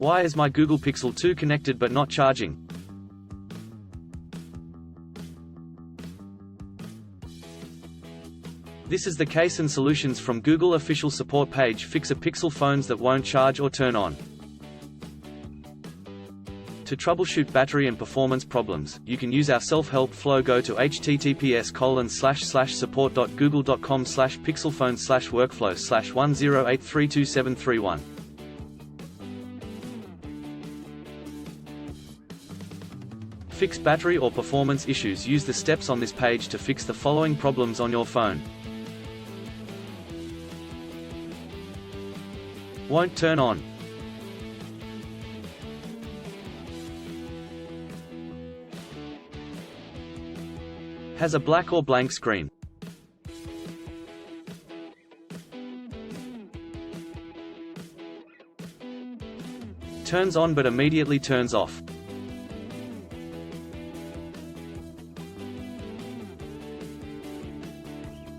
Why is my Google Pixel 2 connected but not charging? This is the case and solutions from Google official support page. Fix a Pixel phones that won't charge or turn on. To troubleshoot battery and performance problems, you can use our self-help flow. Go to https://support.google.com/pixelphones/workflows/10832731. Fix battery or performance issues. Use the steps on this page to fix the following problems on your phone. Won't turn on. Has a black or blank screen. Turns on but immediately turns off.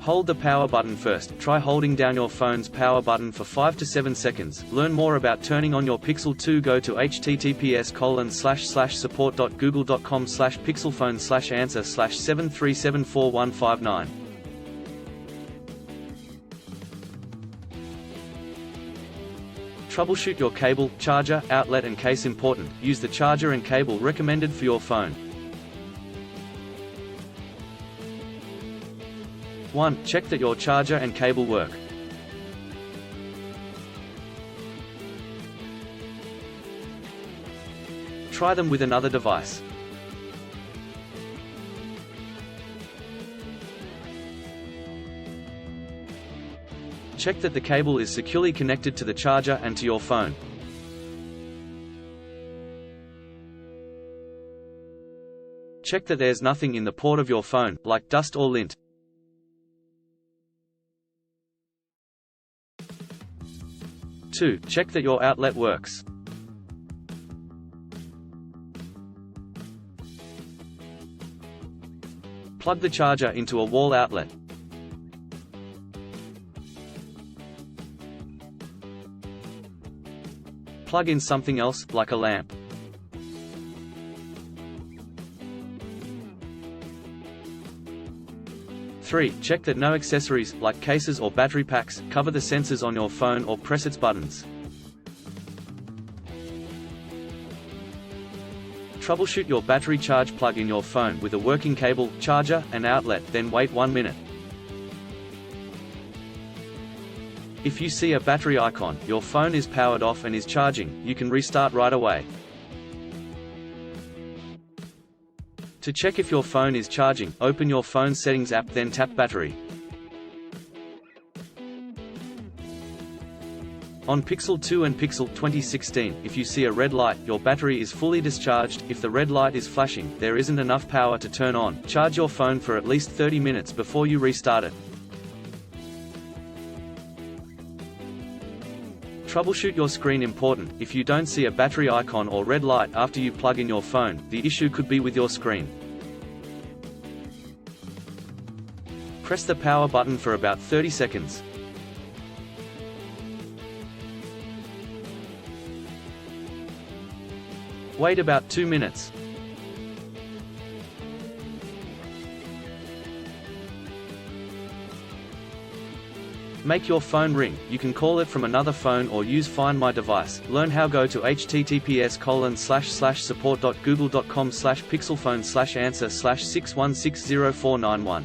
Hold the power button first. Try holding down your phone's power button for 5 to 7 seconds. Learn more about turning on your Pixel 2. Go to https://support.google.com/pixelphones/answer/7374159. Troubleshoot your cable, charger, outlet and case important. Use the charger and cable recommended for your phone. 1. Check that your charger and cable work. Try them with another device. Check that the cable is securely connected to the charger and to your phone. Check that there's nothing in the port of your phone, like dust or lint. Two, check that your outlet works. Plug the charger into a wall outlet. Plug in something else, like a lamp. Three, check that no accessories, like cases or battery packs, cover the sensors on your phone or press its buttons. Troubleshoot your battery charge. Plug in your phone with a working cable, charger, and outlet, then wait 1 minute. If you see a battery icon, your phone is powered off and is charging, you can restart right away. To check if your phone is charging, open your phone settings app, then tap battery. On Pixel 2 and Pixel 2016, if you see a red light, your battery is fully discharged. If the red light is flashing, there isn't enough power to turn on. Charge your phone for at least 30 minutes before you restart it. Troubleshoot your screen. Important, if you don't see a battery icon or red light after you plug in your phone, the issue could be with your screen. Press the power button for about 30 seconds. Wait about 2 minutes. Make your phone ring. You can call it from another phone or use Find My Device. Learn how. Go to https://support.google.com/pixelphones/answer/6160491.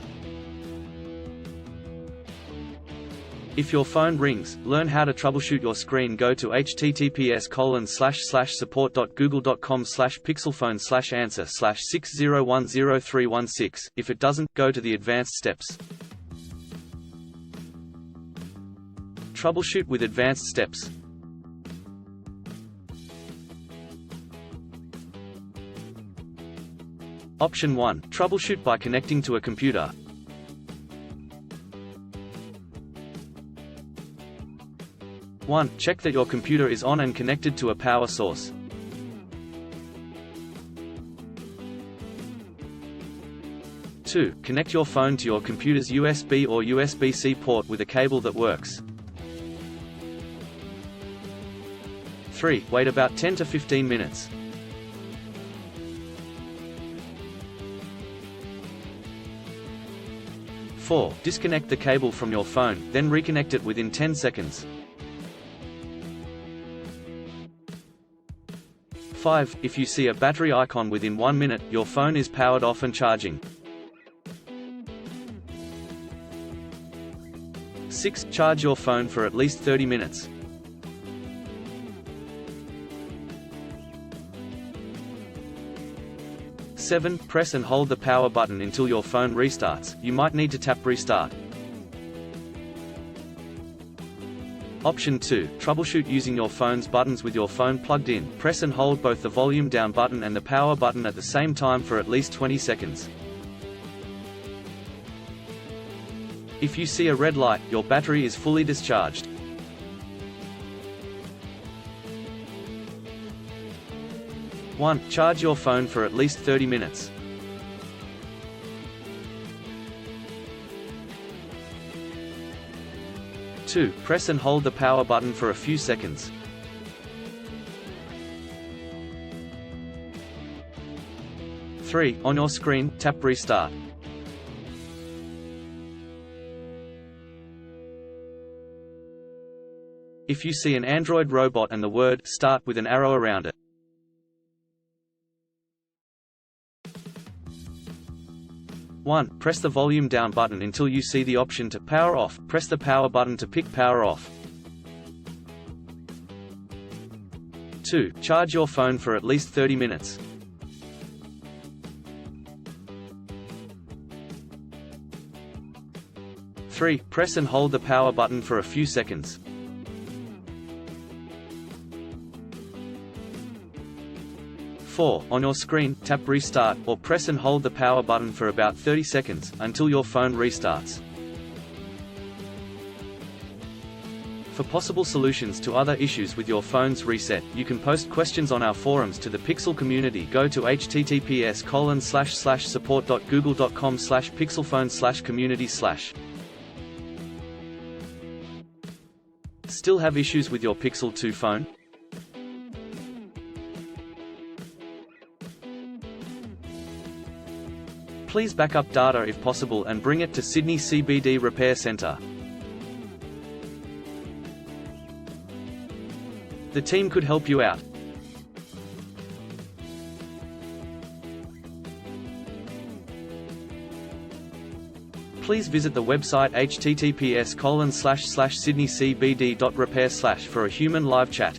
If your phone rings, learn how to troubleshoot your screen. Go to https://support.google.com/pixelphones/answer/6010316. If it doesn't, go to the advanced steps. Troubleshoot with advanced steps. Option 1. Troubleshoot by connecting to a computer. One, check that your computer is on and connected to a power source. 2. Connect your phone to your computer's USB or USB-C port with a cable that works. 3. Wait about 10 to 15 minutes. 4. Disconnect the cable from your phone, then reconnect it within 10 seconds. 5. If you see a battery icon within 1 minute, your phone is powered off and charging. 6. Charge your phone for at least 30 minutes. 7. Press and hold the power button until your phone restarts. You might need to tap restart. Option 2. Troubleshoot using your phone's buttons with your phone plugged in. Press and hold both the volume down button and the power button at the same time for at least 20 seconds. If you see a red light, your battery is fully discharged. 1. Charge your phone for at least 30 minutes. 2. Press and hold the power button for a few seconds. 3. On your screen, tap restart. If you see an Android robot and the word "Start" with an arrow around it. 1. Press the volume down button until you see the option to power off. Press the power button to pick power off. 2. Charge your phone for at least 30 minutes. 3. Press and hold the power button for a few seconds. 4. On your screen, tap restart, or press and hold the power button for about 30 seconds, until your phone restarts. For possible solutions to other issues with your phone's reset, you can post questions on our forums to the Pixel community. Go to https://support.google.com/pixelphone/community/. Still have issues with your Pixel 2 phone? Please back up data if possible and bring it to Sydney CBD Repair Centre. The team could help you out. Please visit the website https://sydneycbd.repair/ for a human live chat.